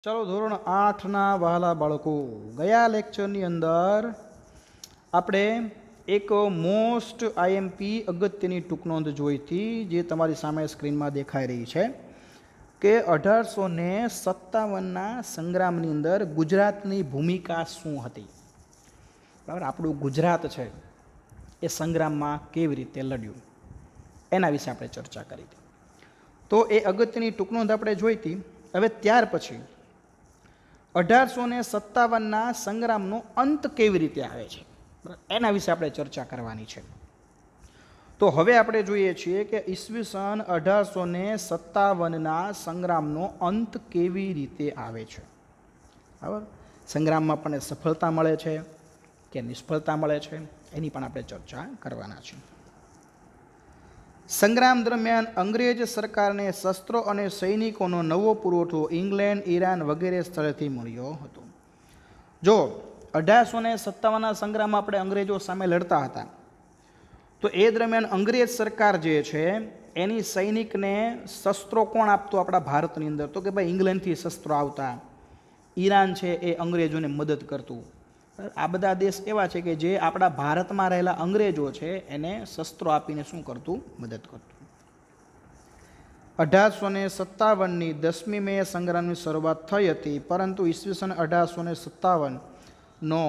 ચાલો ધોરણ 8ના વહાલા બાળકો, ગયા લેક્ચરની અંદર આપણે એક મોસ્ટ આઈએમપી અગત્યની ટૂંકનોંધ જોઈ હતી, જે તમારી સામે સ્ક્રીનમાં દેખાઈ રહી છે કે 1857ના સંગ્રામની અંદર ગુજરાતની ભૂમિકા શું હતી. બરાબર, આપણું ગુજરાત છે એ સંગ્રામમાં કેવી રીતે લડ્યું એના વિશે આપણે ચર્ચા કરી હતી. તો એ અગત્યની ટૂંકનોંધ આપણે જોઈ હતી. હવે ત્યાર પછી 1857ના સંગ્રામનો અંત કેવી રીતે આવે છે એના વિશે આપણે ચર્ચા કરવાની છે. તો હવે આપણે જોઈએ છીએ કે ઈસવીસન 1857ના સંગ્રામનો અંત કેવી રીતે આવે છે. બરાબર, સંગ્રામમાં આપણને સફળતા મળે છે કે નિષ્ફળતા મળે છે એની પણ આપણે ચર્ચા કરવાના છે. સંગ્રામ દરમિયાન અંગ્રેજ સરકારને શસ્ત્રો અને સૈનિકોનો નવો પુરવઠો ઇંગ્લેન્ડ, ઈરાન વગેરે સ્થળેથી મળ્યો હતો. જો 1857ના સંગ્રામમાં આપણે અંગ્રેજો સામે લડતા હતા, તો એ દરમિયાન અંગ્રેજ સરકાર જે છે એની સૈનિકને શસ્ત્રો કોણ આપતું આપણા ભારતની અંદર? તો કે ભાઈ ઇંગ્લેન્ડથી શસ્ત્રો આવતા, ઈરાન છે એ અંગ્રેજોને મદદ કરતું. આ બધા દેશ એવા છે કે જે આપણા ભારતમાં રહેલા અંગ્રેજો છે એને શસ્ત્રો આપીને શું કરતું? મદદ કરતું. 1857ની 10મી મે સંગ્રામની શરૂઆત થઈ હતી, પરંતુ ઈસવીસન 1857નો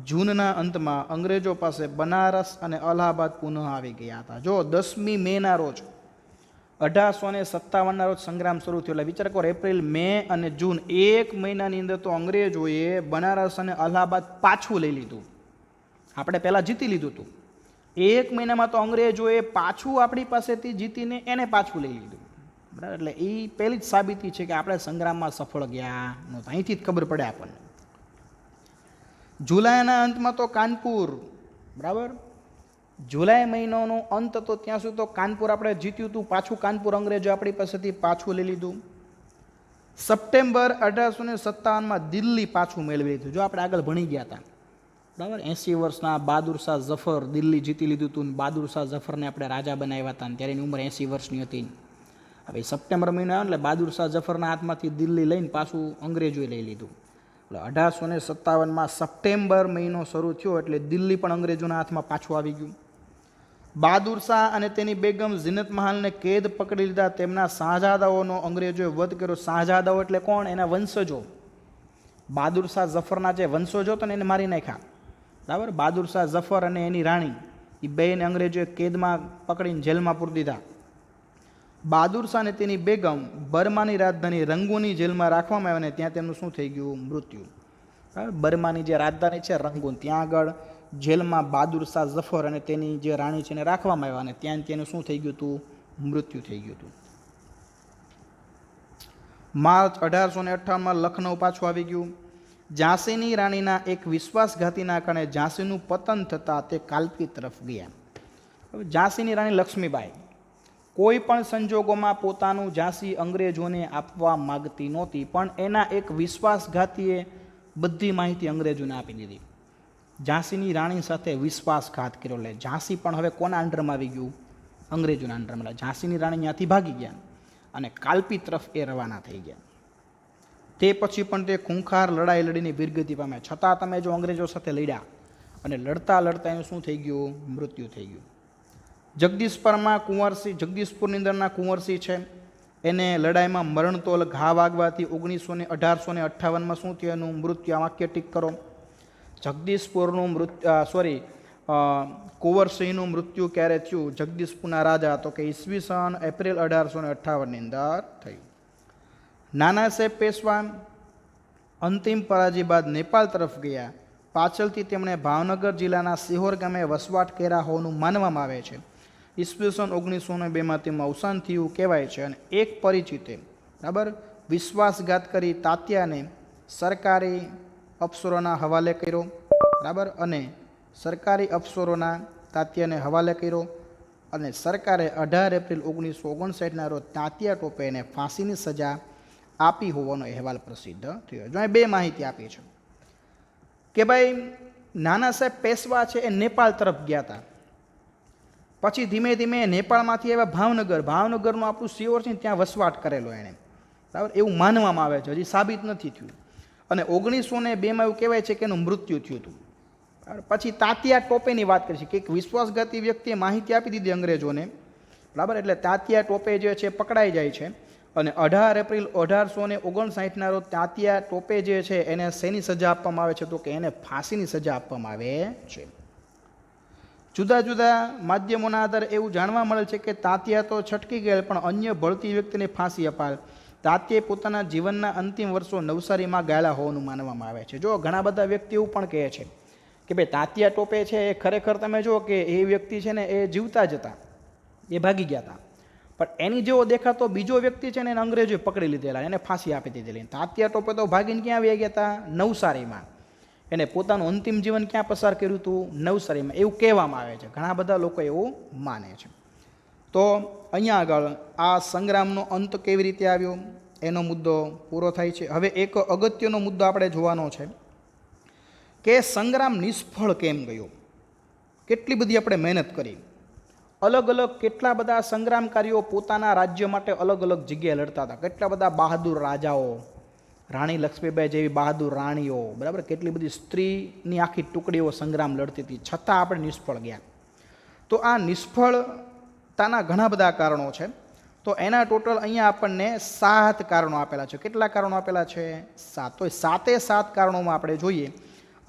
જૂનના અંતમાં અંગ્રેજો પાસે બનારસ અને અલ્હાબાદ પુનઃ આવી ગયા હતા. જો 10મી મેના રોજ 1857ના રોજ સંગ્રામ શરૂ થયો. એટલે વિચાર કરો, એપ્રિલ, મે અને જૂન, એક મહિનાની અંદર તો અંગ્રેજોએ બનારસ અને અલ્હાબાદ પાછું લઈ લીધું. આપણે પહેલાં જીતી લીધું હતું. એક મહિનામાં તો અંગ્રેજોએ પાછું આપણી પાસેથી જીતીને એને પાછું લઈ લીધું. બરાબર, એટલે એ પહેલી જ સાબિતી છે કે આપણે સંગ્રામમાં સફળ ગયા નહોતા. અહીંથી જ ખબર પડે આપણને. જુલાઈના અંતમાં તો કાનપુર, બરાબર, જુલાઈ મહિનાનો અંત હતો ત્યાં સુધી તો કાનપુર આપણે જીત્યું હતું. પાછું કાનપુર અંગ્રેજો આપણી પાસેથી પાછું લઈ લીધું. સપ્ટેમ્બર 1857માં દિલ્હી પાછું મેળવી લીધું. જો આપણે આગળ ભણી ગયા હતા, બરાબર, 80 વર્ષના બહાદુર શાહ ઝફર દિલ્હી જીતી લીધું હતું. બહાદુર શાહ ઝફરને આપણે રાજા બનાવ્યા હતા, ત્યારે એની ઉંમર 80 વર્ષની હતી. હવે સપ્ટેમ્બર મહિનો આવ્યો એટલે બહાદુર શાહ ઝફરના હાથમાંથી દિલ્હી લઈને પાછું અંગ્રેજોએ લઈ લીધું. એટલે 1857માં સપ્ટેમ્બર મહિનો શરૂ થયો એટલે દિલ્હી પણ અંગ્રેજોના હાથમાં પાછું આવી ગયું. બહાદુર શાહ અને તેની બેગમ ઝીનત મહાલને કેદ પકડી લીધા. તેમના શાહજાદાઓનો અંગ્રેજોએ વધ કર્યો. શાહજાદાઓ એટલે કોણ? એના વંશજો. બહાદુર શાહ ઝફરના જે વંશજો હતા ને એને મારી નાખ્યા. બરાબર, બહાદુર શાહ ઝફર અને એની રાણી એ બેને અંગ્રેજોએ કેદમાં પકડીને જેલમાં પૂરી દીધા. બહાદુર શાહ અને તેની બેગમ બર્માની રાજધાની રંગૂનની જેલમાં રાખવામાં આવ્યા અને ત્યાં તેમનું શું થઈ ગયું? મૃત્યુ. બર્માની જે રાજધાની છે રંગૂન, ત્યાં આગળ જેલમાં બહાદુર શાહ ઝફર અને તેની જે રાણી છે એને રાખવામાં આવ્યા અને ત્યાં તેનું શું થઈ ગયું હતું? મૃત્યુ થઈ ગયું હતું. માર્ચ 1858માં લખનઉ પાછું આવી ગયું. ઝાંસીની રાણીના એક વિશ્વાસઘાતીના કારણે ઝાંસીનું પતન થતાં તે કાલ્પી તરફ ગયા. ઝાંસીની રાણી લક્ષ્મીબાઈ કોઈ પણ સંજોગોમાં પોતાનું ઝાંસી અંગ્રેજોને આપવા માગતી નહોતી, પણ એના એક વિશ્વાસઘાતીએ બધી માહિતી અંગ્રેજોને આપી દીધી. ઝાંસીની રાણી સાથે વિશ્વાસઘાત કર્યો. એટલે ઝાંસી પણ હવે કોના અંડરમાં આવી ગયું? અંગ્રેજોના અંડરમાં. ઝાંસીની રાણી ત્યાંથી ભાગી ગયા અને કાલ્પી તરફ એ રવાના થઈ ગયા. તે પછી પણ તે ખૂંખાર લડાઈ લડીને વીરગતિ પામ્યા. છતાં તમે જો અંગ્રેજો સાથે લડ્યા અને લડતા લડતા એનું શું થઈ ગયું? મૃત્યુ થઈ ગયું. જગદીશપુરમાં કુંવરસિંહ, જગદીશપુરની અંદરના કુંવરસિંહ છે, એને લડાઈમાં મરણતોલ ઘા વાગવાથી 1858માં શું થયું? એનું મૃત્યુ. આ વાક્ય ટીક કરો. જગદીશપુરનું કુંવરસિંહનું મૃત્યુ ક્યારે થયું? જગદીશપુરના રાજા, તો કે ઈસવીસન એપ્રિલ 1858ની અંદર થયું. નાના સાહેબ પેશવા અંતિમ પરાજય બાદ નેપાળ તરફ ગયા. પાછળથી તેમણે ભાવનગર જિલ્લાના સિહોર ગામે વસવાટ કર્યા હોવાનું માનવામાં આવે છે. ઈસવીસન 1902માં તેમનું અવસાન થયું કહેવાય છે. અને એક પરિચિતે, બરાબર, વિશ્વાસઘાત કરી તાત્યાને સરકારી અફસરોના હવાલે કર્યો. બરાબર, અને સરકારી અફસરોના તાત્યાને હવાલે કર્યો અને સરકારે 18 એપ્રિલ 1959ના રોજ તાત્યા ટોપે એને ફાંસીની સજા આપી હોવાનો અહેવાલ પ્રસિદ્ધ થયો. જો બે માહિતી આપી છે કે ભાઈ નાના સાહેબ પેશવા છે એ નેપાળ તરફ ગયા હતા. પછી ધીમે ધીમે નેપાળમાંથી આવ્યા ભાવનગરનું આપણું સિયોર છે ત્યાં વસવાટ કરેલો એણે. બરાબર, એવું માનવામાં આવે છે, હજી સાબિત નથી થયું. અને 1902માં એવું કહેવાય છે કે એનું મૃત્યુ થયું હતું. બરાબર, પછી તાત્યા ટોપેની વાત કરી છે કે એક વિશ્વાસઘાતી વ્યક્તિએ માહિતી આપી દીધી અંગ્રેજોને. બરાબર, એટલે તાત્યા ટોપે જે છે પકડાઈ જાય છે અને 18 એપ્રિલ 1859ના રોજ તાત્યા ટોપે જે છે એને શેની સજા આપવામાં આવે છે? તો કે એને ફાંસીની સજા આપવામાં આવે છે. જુદા જુદા માધ્યમોના આધારે એવું જાણવા મળે છે કે તાત્યા તો છટકી ગયેલ, પણ અન્ય ભળતી વ્યક્તિને ફાંસી અપાય. તાત્યાએ પોતાના જીવનના અંતિમ વર્ષો નવસારીમાં ગાળ્યા હોવાનું માનવામાં આવે છે. જો ઘણા બધા વ્યક્તિ એવું પણ કહે છે કે ભાઈ તાત્યા ટોપે છે એ ખરેખર તમે જુઓ કે એ વ્યક્તિ છે ને એ જીવતા જ હતા, એ ભાગી ગયા હતા, પણ એની જેવો દેખાતો બીજો વ્યક્તિ છે ને એને અંગ્રેજોએ પકડી લીધેલા, એને ફાંસી આપી દીધેલી. તાત્યા ટોપે તો ભાગીને ક્યાં આવી ગયા હતા? નવસારીમાં. એને પોતાનું અંતિમ જીવન ક્યાં પસાર કર્યું હતું? નવસારીમાં, એવું કહેવામાં આવે છે. ઘણા બધા લોકો એવું માને છે. તો અહીંયા આગળ આ સંગ્રામનો અંત કેવી રીતે આવ્યો એનો મુદ્દો પૂરો થાય છે. હવે એક અગત્યનો મુદ્દો આપણે જોવાનો છે કે સંગ્રામ નિષ્ફળ કેમ ગયો. કેટલી બધી આપણે મહેનત કરી, અલગ અલગ કેટલા બધા સંગ્રામકારીઓ પોતાના રાજ્ય માટે અલગ અલગ જગ્યાએ લડતા હતા. કેટલા બધા બહાદુર રાજાઓ, રાણી લક્ષ્મીબાઈ જેવી બહાદુર રાણીઓ, બરાબર, કેટલી બધી સ્ત્રીની આખી ટુકડીઓ સંગ્રામ લડતી હતી, છતાં આપણે નિષ્ફળ ગયા. તો આ નિષ્ફળતાના ઘણા બધા કારણો છે. તો એના ટોટલ અહીંયા આપણને 7 કારણો આપેલા છે. કેટલા કારણો આપેલા છે? 7. તો 7 કારણોમાં આપણે જોઈએ.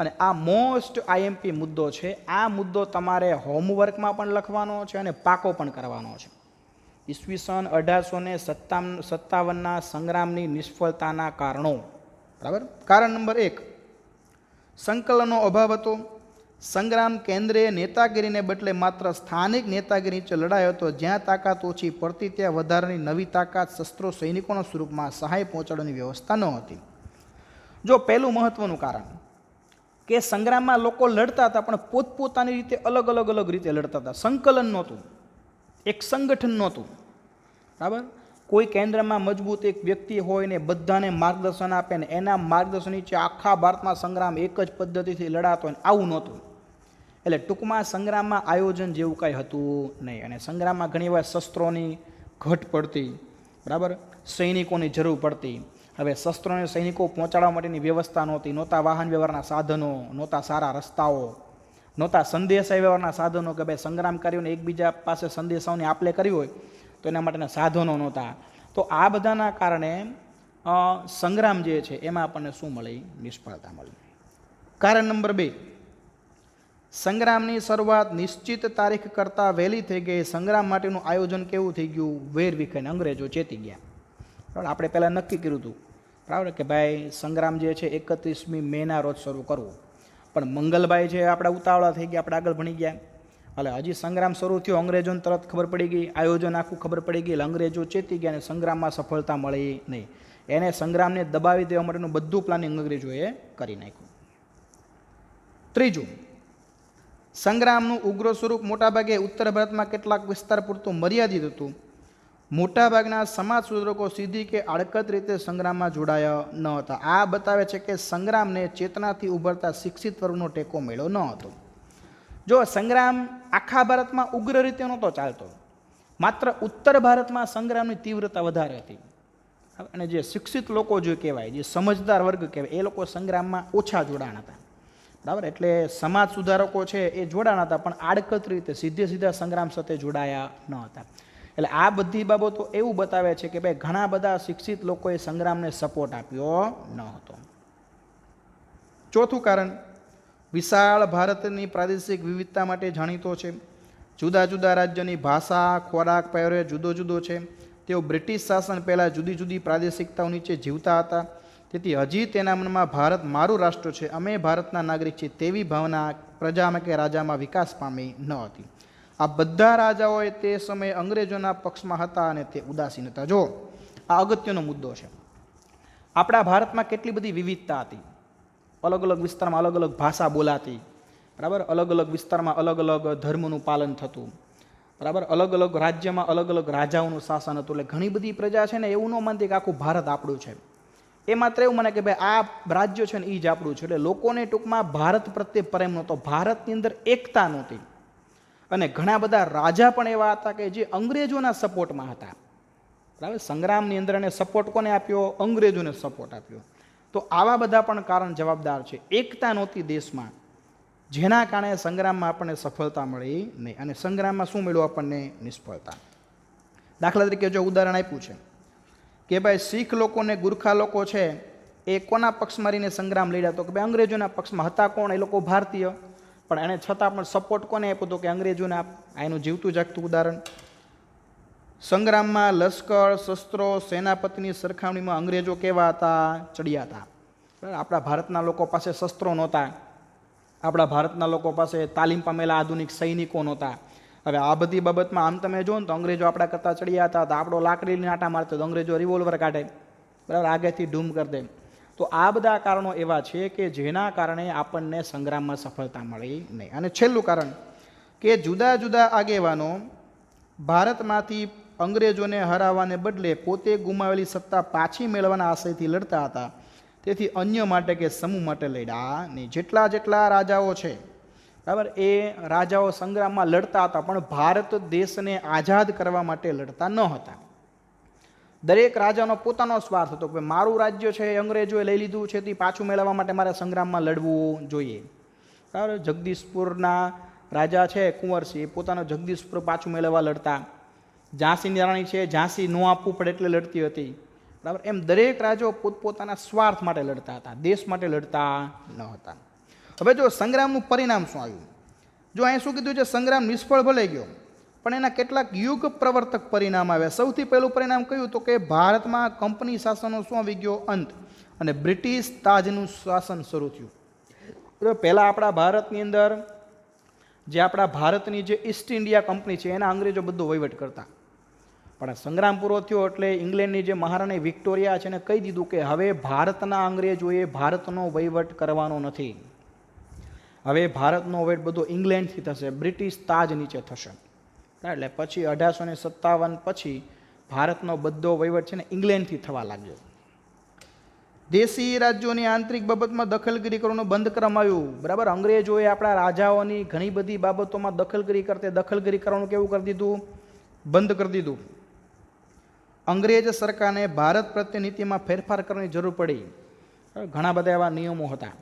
અને આ મોસ્ટ આઈએમપી મુદ્દો છે. આ મુદ્દો તમારે હોમવર્કમાં પણ લખવાનો છે અને પાકો પણ કરવાનો છે. ઈસવીસન 1857ના સંગ્રામની નિષ્ફળતાના કારણો. બરાબર. કારણ નંબર 1, સંકલનનો અભાવ હતો. સંગ્રામ કેન્દ્રીય નેતાગીરીને બદલે માત્ર સ્થાનિક નેતાગીરી નીચે લડાયો હતો. જ્યાં તાકાત ઓછી પડતી ત્યાં વધારાની નવી તાકાત શસ્ત્રો સૈનિકોના સ્વરૂપમાં સહાય પહોંચાડવાની વ્યવસ્થા ન હતી. જો પહેલું મહત્વનું કારણ કે સંગ્રામમાં લોકો લડતા હતા પણ પોતપોતાની રીતે અલગ અલગ રીતે લડતા હતા. સંકલન નહોતું, એક સંગઠન નહોતું. બરાબર. કોઈ કેન્દ્રમાં મજબૂત એક વ્યક્તિ હોય ને બધાને માર્ગદર્શન આપે ને એના માર્ગદર્શન નીચે આખા ભારતમાં સંગ્રામ એક જ પદ્ધતિથી લડાતો હોય, આવું નહોતું. એટલે ટૂંકમાં સંગ્રામમાં આયોજન જેવું કાંઈ હતું નહીં. અને સંગ્રામમાં ઘણીવાર શસ્ત્રોની ઘટ પડતી, બરાબર, સૈનિકોની જરૂર પડતી. હવે શસ્ત્રોને સૈનિકો પહોંચાડવા માટેની વ્યવસ્થા નહોતી, નહોતા વાહન વ્યવહારના સાધનો, નહોતા સારા રસ્તાઓ, નહોતા સંદેશા વ્યવહારના સાધનો કે ભાઈ સંગ્રામકારીઓને એકબીજા પાસે સંદેશાઓની આપલે કરવી હોય તો એના માટેના સાધનો નહોતા. તો આ બધાના કારણે સંગ્રામ જે છે એમાં આપણને શું મળી? નિષ્ફળતા મળી. કારણ નંબર 2, સંગ્રામની શરૂઆત નિશ્ચિત તારીખ કરતાં વહેલી થઈ ગઈ. સંગ્રામ માટેનું આયોજન કેવું થઈ ગયું? વેરવિખેર. અંગ્રેજો ચેતી ગયા. બરાબર. આપણે પહેલાં નક્કી કર્યું હતું, બરાબર, કે ભાઈ સંગ્રામ જે છે 31મી મેના રોજ શરૂ કરવું. પણ મંગલભાઈ છે આપણા ઉતાવળા થઈ ગયા, આપણે આગળ ભણી ગયા. એટલે હજી સંગ્રામ શરૂ થયો, અંગ્રેજોને તરત ખબર પડી ગઈ, આયોજન આખું ખબર પડી ગઈ. એટલે અંગ્રેજો ચેતી ગયા અને સંગ્રામમાં સફળતા મળી નહીં. એને સંગ્રામને દબાવી દેવા માટેનું બધું પ્લાનિંગ અંગ્રેજોએ કરી નાખ્યું. ત્રીજું, સંગ્રામનું ઉગ્ર સ્વરૂપ મોટાભાગે ઉત્તર ભારતમાં કેટલાક વિસ્તાર પૂરતું મર્યાદિત હતું. મોટાભાગના સમાજ સુધારકો સીધી કે આડકત રીતે સંગ્રામમાં જોડાયા ન હતા. આ બતાવે છે કે સંગ્રામને ચેતનાથી ઉભરતા શિક્ષિત વર્ગનો ટેકો મળ્યો ન હતો. જો સંગ્રામ આખા ભારતમાં ઉગ્ર રીતે નહોતો ચાલતો, માત્ર ઉત્તર ભારતમાં સંગ્રામની તીવ્રતા વધારે હતી. અને જે શિક્ષિત લોકો જે કહેવાય, જે સમજદાર વર્ગ કહેવાય, એ લોકો સંગ્રામમાં ઓછા જોડાણ હતા. બરાબર. એટલે સમાજ સુધારકો છે એ જોડાણ હતા પણ આડકત રીતે સીધા સંગ્રામ સાથે જોડાયા ન હતા. એટલે આ બધી બાબતો એવું બતાવે છે કે ભાઈ ઘણા બધા શિક્ષિત લોકોએ સંગ્રામને સપોર્ટ આપ્યો ન હતો. ચોથું કારણ, વિશાળ ભારતની પ્રાદેશિક વિવિધતા માટે જાણીતો છે. જુદા જુદા રાજ્યની ભાષા, ખોરાક, પહેરવેશ જુદો જુદો છે. તેઓ બ્રિટિશ શાસન પહેલાં જુદી જુદી પ્રાદેશિકતાઓ નીચે જીવતા હતા. તેથી હજી તેના મનમાં ભારત મારું રાષ્ટ્ર છે, અમે ભારતના નાગરિક છીએ તેવી ભાવના પ્રજામાં કે રાજામાં વિકાસ પામી ન હતી. આ બધા રાજાઓએ તે સમયે અંગ્રેજોના પક્ષમાં હતા અને તે ઉદાસીન હતા. જો આ અગત્યનો મુદ્દો છે. આપણા ભારતમાં કેટલી બધી વિવિધતા હતી. અલગ અલગ વિસ્તારમાં અલગ અલગ ભાષા બોલાતી, બરાબર, અલગ અલગ વિસ્તારમાં અલગ અલગ ધર્મનું પાલન થતું, બરાબર, અલગ અલગ રાજ્યમાં અલગ અલગ રાજાઓનું શાસન હતું. એટલે ઘણી બધી પ્રજા છે ને એવું ન માનતી કે આખું ભારત આપણું છે. એ માત્ર એવું મને કે ભાઈ આ રાજ્ય છે ને એ જ આપણું છે. એટલે લોકોને ટૂંકમાં ભારત પ્રત્યે પ્રેમ નહોતો, ભારતની અંદર એકતા નહોતી. અને ઘણા બધા રાજા પણ એવા હતા કે જે અંગ્રેજોના સપોર્ટમાં હતા. બરાબર. સંગ્રામની અંદર એને સપોર્ટ કોને આપ્યો? અંગ્રેજોને સપોર્ટ આપ્યો. તો આવા બધા પણ કારણ જવાબદાર છે. એકતા નહોતી દેશમાં, જેના કારણે સંગ્રામમાં આપણને સફળતા મળી નહીં, અને સંગ્રામમાં શું મળ્યું આપણને? નિષ્ફળતા. દાખલા તરીકે જો ઉદાહરણ આપ્યું છે કે ભાઈ શીખ લોકોને ગુરખા લોકો છે એ કોના પક્ષમાં રહીને સંગ્રામ લડ્યા? તો કે ભાઈ અંગ્રેજોના પક્ષમાં. હતા કોણ? એ લોકો ભારતીય, પણ એને છતાં પણ સપોર્ટ કોને આપ્યો? તો કે અંગ્રેજોને. આ એનું જીવતું જાગતું ઉદાહરણ. સંગ્રામમાં લશ્કર, શસ્ત્રો, સેનાપતિની સરખામણીમાં અંગ્રેજો કેવા હતા? ચડિયા હતા. આપણા ભારતના લોકો પાસે શસ્ત્રો નહોતા, આપણા ભારતના લોકો પાસે તાલીમ પામેલા આધુનિક સૈનિકો નહોતા. હવે આ બધી બાબતમાં આમ તમે જુઓ ને તો અંગ્રેજો આપણા કરતાં ચડિયા હતા. તો આપણો લાકડીની આટા મારતો તો અંગ્રેજો રિવોલ્વર કાઢે, બરાબર, આગળથી ડૂમ કરી દે. તો આ બધા કારણો એવા છે કે જેના કારણે આપણને સંગ્રામમાં સફળતા મળી નહીં. અને છેલ્લું કારણ કે જુદા જુદા આગેવાનો ભારતમાંથી અંગ્રેજોને હરાવવાને બદલે પોતે ગુમાવેલી સત્તા પાછી મેળવવાના આશયથી લડતા હતા. તેથી અન્ય માટે કે સમૂહ માટે લડ્યા નહીં. જેટલા રાજાઓ છે, બરાબર, એ રાજાઓ સંગ્રામમાં લડતા હતા, પણ ભારત દેશને આઝાદ કરવા માટે લડતા ન હતા. દરેક રાજાનો પોતાનો સ્વાર્થ હતો કે મારું રાજ્ય છે એ અંગ્રેજોએ લઈ લીધું છે, તે પાછું મેળવવા માટે મારે સંગ્રામમાં લડવું જોઈએ. બરાબર. જગદીશપુરના રાજા છે કુંવરસિંહ, એ પોતાનો જગદીશપુર પાછું મેળવવા લડતા. ઝાંસીની રાણી છે, ઝાંસી ન આપવું પડે એટલે લડતી હતી. બરાબર. એમ દરેક રાજાઓ પોતપોતાના સ્વાર્થ માટે લડતા હતા, દેશ માટે લડતા ન હતા. હવે જો સંગ્રામનું પરિણામ શું આવ્યું? જો અહીં શું કીધું છે? સંગ્રામ નિષ્ફળ ભલે ગયો, પણ એના કેટલાક યુગ પ્રવર્તક પરિણામ આવ્યા. સૌથી પહેલું પરિણામ કયું? તો કે ભારતમાં કંપની શાસનનો શું આવી ગયો? અંત, અને બ્રિટિશ તાજનું શાસન શરૂ થયું. પહેલાં આપણા ભારતની અંદર જે આપણા ભારતની જે ઈસ્ટ ઇન્ડિયા કંપની છે એના અંગ્રેજો બધો વહીવટ કરતા. પણ સંગ્રામ પૂરો થયો એટલે ઇંગ્લેન્ડની જે મહારાણી વિક્ટોરિયા છે એને કહી દીધું કે હવે ભારતના અંગ્રેજોએ ભારતનો વહીવટ કરવાનો નથી. હવે ભારતનો વહીવટ બધો ઇંગ્લેન્ડથી થશે, બ્રિટિશ તાજ નીચે થશે. એટલે પછી 1857 પછી ભારતનો બધો વહીવટ છે ને ઇંગ્લેન્ડથી થવા લાગ્યો. દેશી રાજ્યોની આંતરિક બાબતમાં દખલગીરી કરવાનું બંધ કરવામાં આવ્યું. બરાબર. અંગ્રેજોએ આપણા રાજાઓની ઘણી બધી બાબતોમાં દખલગીરી કરવાનું કેવું કરી દીધું? બંધ કરી દીધું. અંગ્રેજ સરકારને ભારત પ્રત્યે નીતિમાં ફેરફાર કરવાની જરૂર પડી. ઘણા બધા એવા નિયમો હતા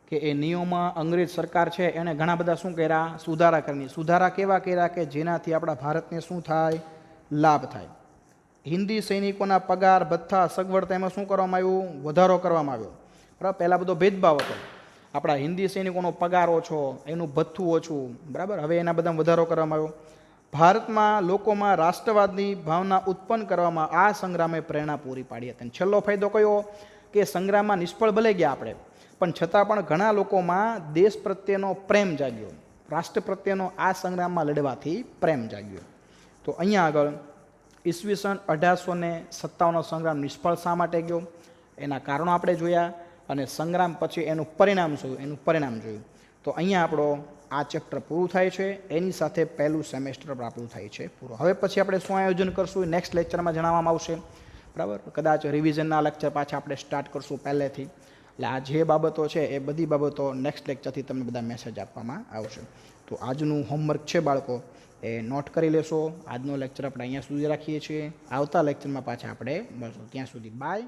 કે એ નિયમોમાં અંગ્રેજ સરકાર છે એણે ઘણા બધા શું કર્યા? સુધારા કરી. સુધારા કેવા કર્યા કે જેનાથી આપણા ભારતને શું થાય? લાભ થાય. હિન્દી સૈનિકોના પગાર, ભથ્થા, સગવડતા એમાં શું કરવામાં આવ્યું? વધારો કરવામાં આવ્યો. બરાબર. પહેલાં બધો ભેદભાવ હતો. આપણા હિન્દી સૈનિકોનો પગાર ઓછો, એનું ભથ્થું ઓછું, બરાબર. હવે એના બધા વધારો કરવામાં આવ્યો. ભારતમાં લોકોમાં રાષ્ટ્રવાદની ભાવના ઉત્પન્ન કરવામાં આ સંગ્રામે પ્રેરણા પૂરી પાડી હતી. છેલ્લો ફાયદો કયો? કે સંગ્રામમાં નિષ્ફળ ભલે ગયા આપણે, પણ છતાં પણ ઘણા લોકોમાં દેશ પ્રત્યેનો પ્રેમ જાગ્યો, રાષ્ટ્ર પ્રત્યેનો આ સંગ્રામમાં લડવાથી પ્રેમ જાગ્યો. તો અહીંયા આગળ ઈસવીસન 1857નો સંગ્રામ નિષ્ફળ શા માટે ગયો એના કારણો આપણે જોયા, અને સંગ્રામ પછી એનું પરિણામ જોયું. તો અહીંયા આપણો આ ચેપ્ટર પૂરું થાય છે. એની સાથે પહેલું સેમેસ્ટર આપણું થાય છે પૂરું. હવે પછી આપણે શું આયોજન કરશું એ નેક્સ્ટ લેક્ચરમાં જણાવવામાં આવશે. બરાબર. કદાચ રિવિઝનના લેક્ચર પાછા આપણે સ્ટાર્ટ કરશું પહેલેથી. એટલે આ જે બાબતો છે એ બધી બાબતો નેક્સ્ટ લેક્ચરથી તમને બધા મેસેજ આપવામાં આવશે. તો આજનું હોમવર્ક છે બાળકો એ નોટ કરી લેશો. આજનો લેક્ચર આપણે અહીંયા સુધી રાખીએ છીએ. આવતા લેક્ચરમાં પાછા આપણે મળશું. ત્યાં સુધી બાય.